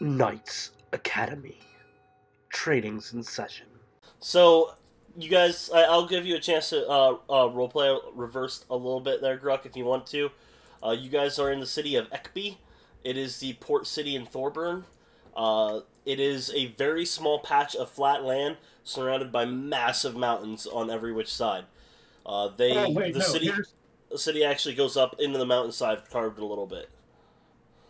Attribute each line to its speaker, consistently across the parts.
Speaker 1: Knights Academy. Training's in session.
Speaker 2: So, you guys, I'll give you a chance to roleplay reversed a little bit there, Gruck, if you want to. You guys are in the city of Ekeby. It is the port city in Thorburn. It is a very small patch of flat land surrounded by massive mountains on every which side. The city actually goes up into the mountainside, carved a little bit.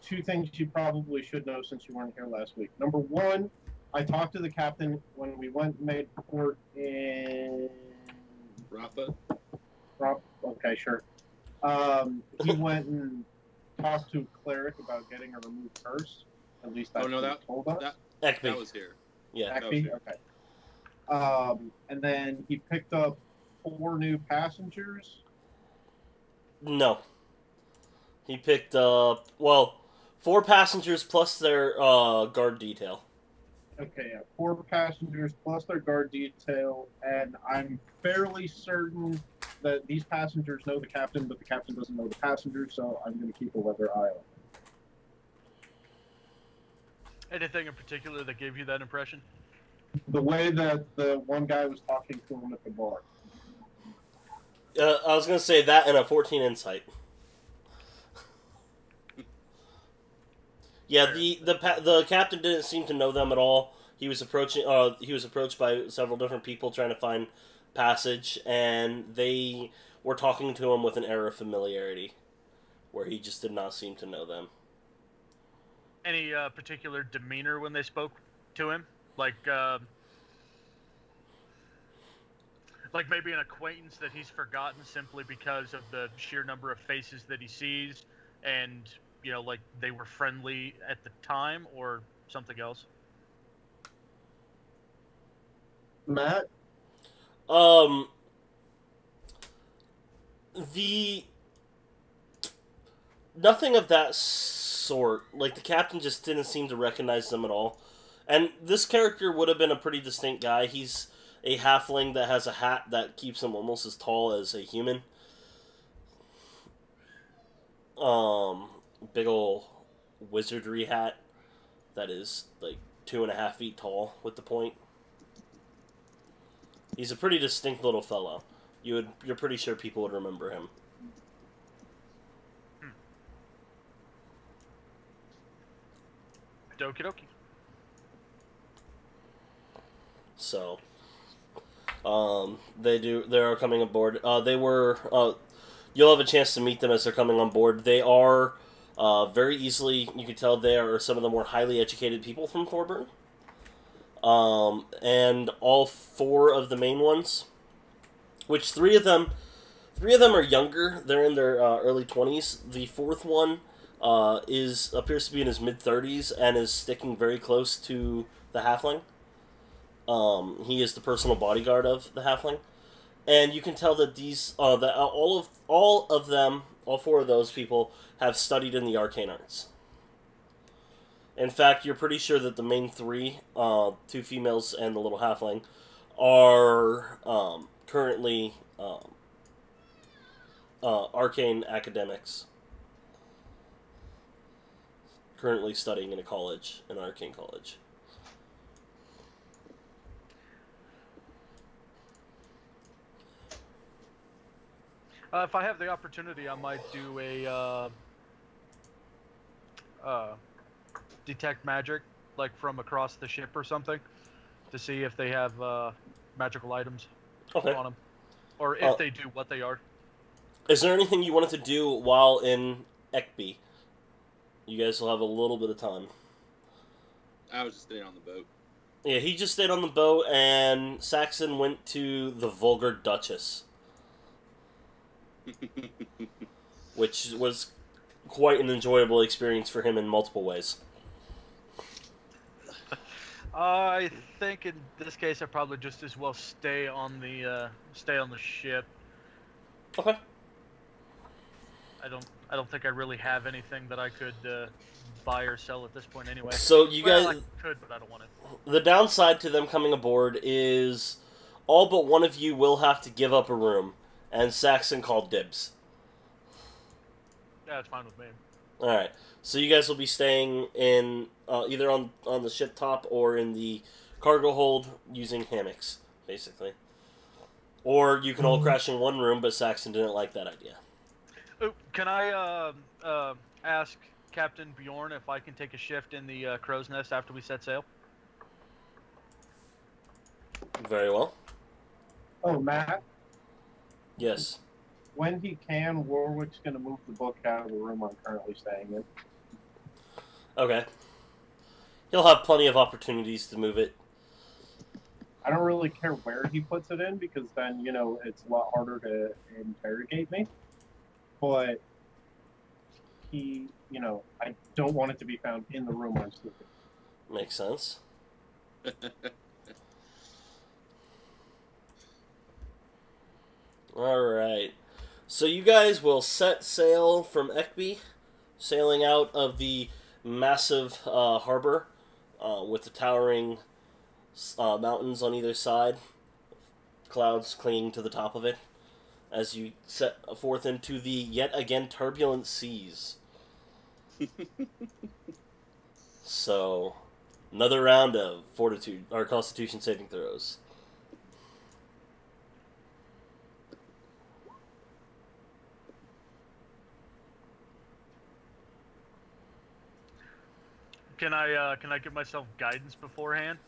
Speaker 3: Two things you probably should know since you weren't here last week. Number one, I talked to the captain when we went and made port in
Speaker 4: Rafa.
Speaker 3: Okay, sure. He went and talked to a cleric about getting a removed curse. At least that's what he told us.
Speaker 2: Ekeby.
Speaker 4: That was here.
Speaker 2: Yeah.
Speaker 3: Ekeby? Okay. And then he picked up 4 new passengers.
Speaker 2: No. He picked up, 4 passengers plus their guard detail.
Speaker 3: Okay, yeah, 4 passengers plus their guard detail, and I'm fairly certain that these passengers know the captain, but the captain doesn't know the passengers, so I'm going to keep a weather eye on them.
Speaker 5: Anything in particular that gave you that impression?
Speaker 3: The way that the one guy was talking to him at the bar.
Speaker 2: I was going to say that and a 14 insight. Yeah, the captain didn't seem to know them at all. He was approached by several different people trying to find passage, and they were talking to him with an air of familiarity, where he just did not seem to know them.
Speaker 5: Any particular demeanor when they spoke to him, like maybe an acquaintance that he's forgotten simply because of the sheer number of faces that he sees, and like they were friendly at the time, or something else?
Speaker 3: Matt?
Speaker 2: Nothing of that sort. Like, the captain just didn't seem to recognize them at all. And this character would have been a pretty distinct guy. He's a halfling that has a hat that keeps him almost as tall as a human. Big ol' wizardry hat that is like 2.5 feet tall with the point. He's a pretty distinct little fellow. You're pretty sure people would remember him.
Speaker 5: Doki doki.
Speaker 2: So, they are coming aboard. You'll have a chance to meet them as they're coming on board. They are very easily, you can tell they are some of the more highly educated people from Thorburn. And all 4 of the main ones, which 3 of them are younger. They're in their early 20s. The 4th one appears to be in his mid-30s and is sticking very close to the halfling. He is the personal bodyguard of the halfling. And you can tell that all of them, all 4 of those people, have studied in the arcane arts. In fact, you're pretty sure that the main 3, 2 females and the little halfling, are currently arcane academics. Currently studying in an arcane college.
Speaker 5: If I have the opportunity, I might do a detect magic, like from across the ship or something, to see if they have magical items on them, or if they do, what they are.
Speaker 2: Is there anything you wanted to do while in Ekeby? You guys will have a little bit of time.
Speaker 4: I was just staying on the boat.
Speaker 2: Yeah, he just stayed on the boat, and Saxon went to the Vulgar Duchess. Which was quite an enjoyable experience for him in multiple ways.
Speaker 5: I think in this case I probably just as well stay on the ship.
Speaker 2: Okay.
Speaker 5: I don't think I really have anything that I could buy or sell at this point anyway.
Speaker 2: So you guys,
Speaker 5: I could, but I don't want it.
Speaker 2: The downside to them coming aboard is all but one of you will have to give up a room, and Saxon called dibs.
Speaker 5: Yeah, it's fine with me.
Speaker 2: Alright, so you guys will be staying in either on the ship top or in the cargo hold using hammocks, basically. Or you can all crash in one room, but Saxon didn't like that idea.
Speaker 5: Oh, can I ask Captain Bjorn if I can take a shift in the crow's nest after we set sail?
Speaker 2: Very well.
Speaker 3: Oh, Matt,
Speaker 2: Yes.
Speaker 3: when he can, Warwick's going to move the book out of the room I'm currently staying in.
Speaker 2: Okay. He'll have plenty of opportunities to move it.
Speaker 3: I don't really care where he puts it in because then, it's a lot harder to interrogate me. But I don't want it to be found in the room I'm sleeping.
Speaker 2: Makes sense. Alright. So you guys will set sail from Ekeby, sailing out of the massive harbor with the towering mountains on either side, clouds clinging to the top of it, as you set forth into the yet again turbulent seas. So, another round of fortitude or Constitution saving throws.
Speaker 5: Can I give myself guidance beforehand?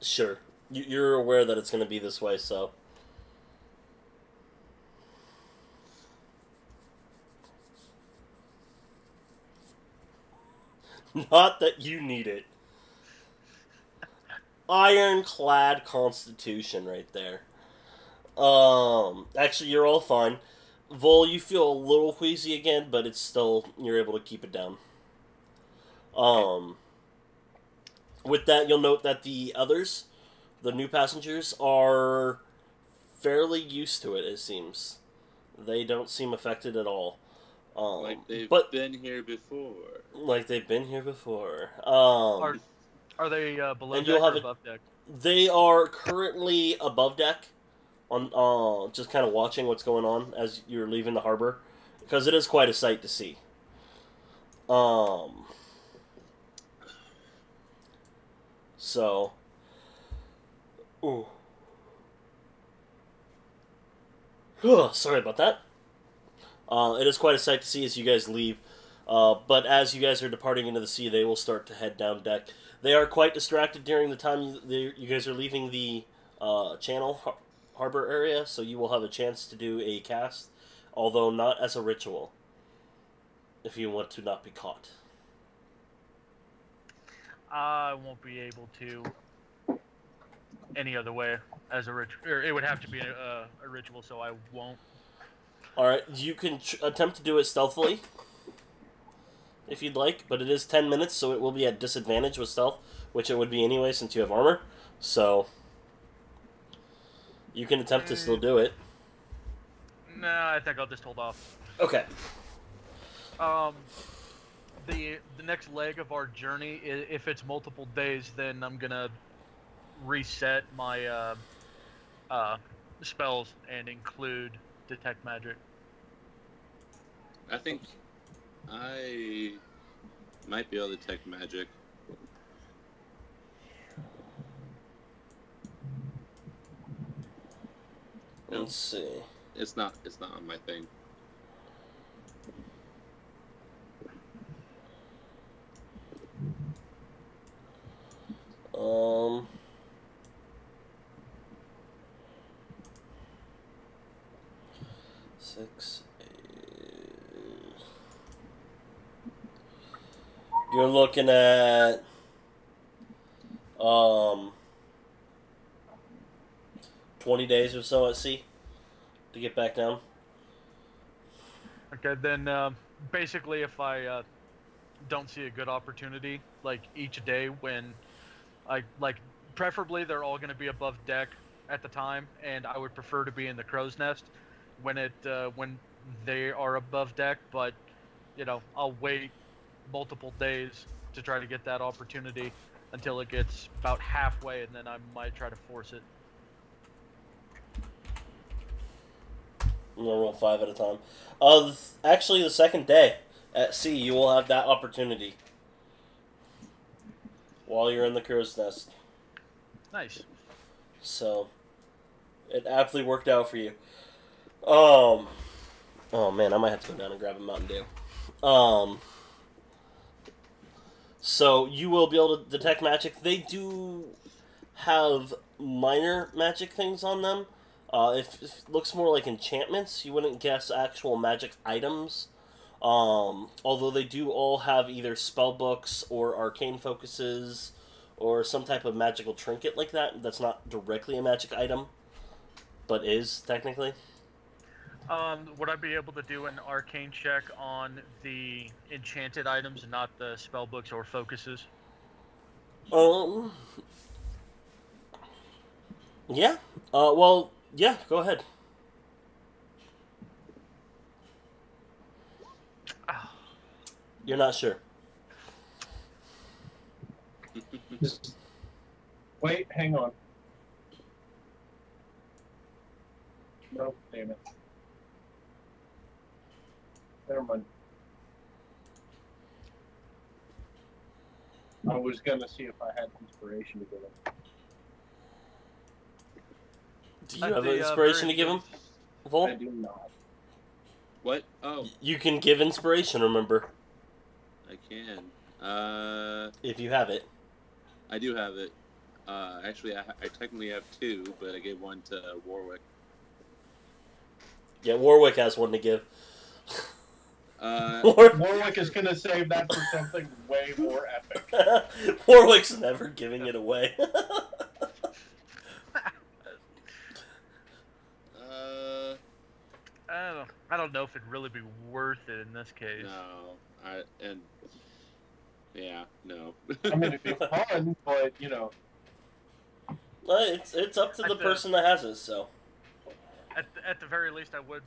Speaker 2: Sure. You're aware that it's going to be this way, so. Not that you need it. Ironclad Constitution right there. Actually, you're all fine. Vol, you feel a little wheezy again, but it's still, you're able to keep it down. With that, you'll note that the others, the new passengers, are fairly used to it, it seems. They don't seem affected at all.
Speaker 4: Like they've been here before.
Speaker 2: Like they've been here before.
Speaker 5: Are they below deck or above deck?
Speaker 2: They are currently above deck, on just kind of watching what's going on as you're leaving the harbor, because it is quite a sight to see. So, ooh. Sorry about that. It is quite a sight to see as you guys leave. But as you guys are departing into the sea, they will start to head down deck. They are quite distracted during the time you guys are leaving the channel harbor area, so you will have a chance to do a cast, although not as a ritual, if you want to not be caught.
Speaker 5: I won't be able to any other way as a ritual. It would have to be a ritual, so I won't.
Speaker 2: Alright, you can attempt to do it stealthily, if you'd like, but it is 10 minutes, so it will be at disadvantage with stealth, which it would be anyway since you have armor, so you can attempt to still do it.
Speaker 5: No, I think I'll just hold off.
Speaker 2: Okay.
Speaker 5: The next leg of our journey, if it's multiple days, then I'm gonna reset my spells and include detect magic.
Speaker 4: I think I might be able to detect magic.
Speaker 2: Let's see.
Speaker 4: It's not on my thing.
Speaker 2: Six, 8. You're looking at 20 days or so at sea to get back down.
Speaker 5: Okay, then basically if I don't see a good opportunity, like each day when preferably they're all going to be above deck at the time, and I would prefer to be in the crow's nest when they are above deck, but I'll wait multiple days to try to get that opportunity until it gets about halfway, and then I might try to force it.
Speaker 2: I'm gonna roll 5 at a time. Actually, the second day at sea, you will have that opportunity. while you're in the crow's nest.
Speaker 5: Nice.
Speaker 2: So, it aptly worked out for you. Oh man, I might have to go down and grab a Mountain Dew. So you will be able to detect magic. They do have minor magic things on them. If it looks more like enchantments, you wouldn't guess actual magic items. Although they do all have either spell books or arcane focuses or some type of magical trinket like that. That's not directly a magic item, but is technically.
Speaker 5: Would I be able to do an arcane check on the enchanted items and not the spell books or focuses?
Speaker 2: Yeah. Well, yeah, go ahead. You're not sure.
Speaker 3: Wait, hang on. Nope, damn it. Never mind. I was gonna see if I had inspiration to give him.
Speaker 2: Do you have an inspiration to give him, Vol?
Speaker 3: I do not.
Speaker 4: What? Oh.
Speaker 2: You can give inspiration, remember.
Speaker 4: I can.
Speaker 2: If you have it.
Speaker 4: I do have it. Actually, I technically have 2, but I gave one to Warwick.
Speaker 2: Yeah, Warwick has one to give.
Speaker 3: Warwick is gonna save that for something way more epic.
Speaker 2: Warwick's never giving it away.
Speaker 5: I don't know if it'd really be worth it in this case.
Speaker 4: No, no.
Speaker 3: I mean, it'd be fun, but you know.
Speaker 2: It's up to the person that has it. So.
Speaker 5: At the very least, I would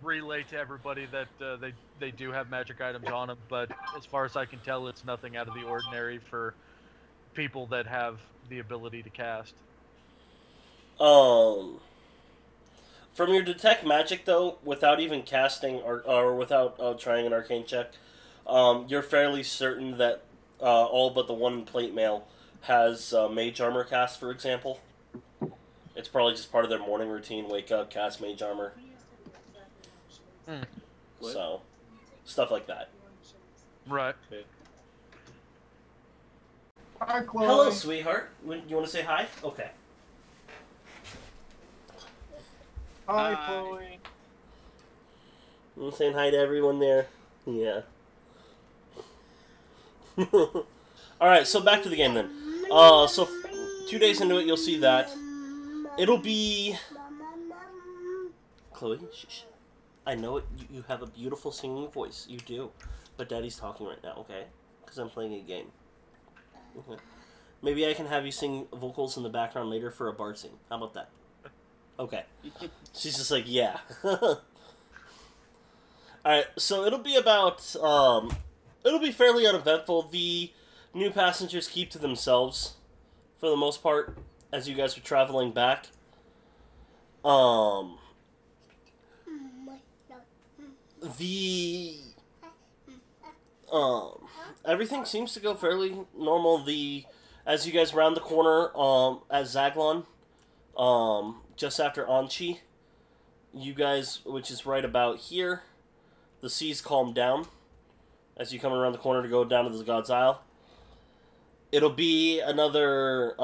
Speaker 5: relay to everybody that they do have magic items on them. But as far as I can tell, it's nothing out of the ordinary for people that have the ability to cast.
Speaker 2: From your detect magic, though, without even casting or without trying an arcane check, you're fairly certain that all but the one plate mail has mage armor cast, for example. It's probably just part of their morning routine, wake up, cast mage armor. So, stuff like that.
Speaker 5: Right.
Speaker 2: Okay.
Speaker 3: Hi, Chloe.
Speaker 2: Hello, sweetheart. You want to say hi? Okay.
Speaker 3: Hi, Chloe.
Speaker 2: I'm saying hi to everyone there. Yeah. Alright, so back to the game then. So 2 days into it, you'll see that. It'll be... Chloe, shh. I know it. You have a beautiful singing voice. You do. But Daddy's talking right now, okay? Because I'm playing a game. Okay. Maybe I can have you sing vocals in the background later for a bard scene. How about that? Okay. She's just like, yeah. Alright, so it'll be about, it'll be fairly uneventful. The new passengers keep to themselves, for the most part, as you guys are traveling back. Everything seems to go fairly normal. As you guys round the corner, at Zaglon, just after Anchi, you guys, which is right about here, the seas calm down as you come around the corner to go down to the God's Isle. It'll be another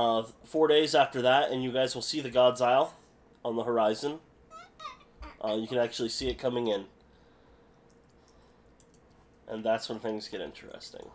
Speaker 2: 4 days after that, and you guys will see the God's Isle on the horizon. You can actually see it coming in. And that's when things get interesting.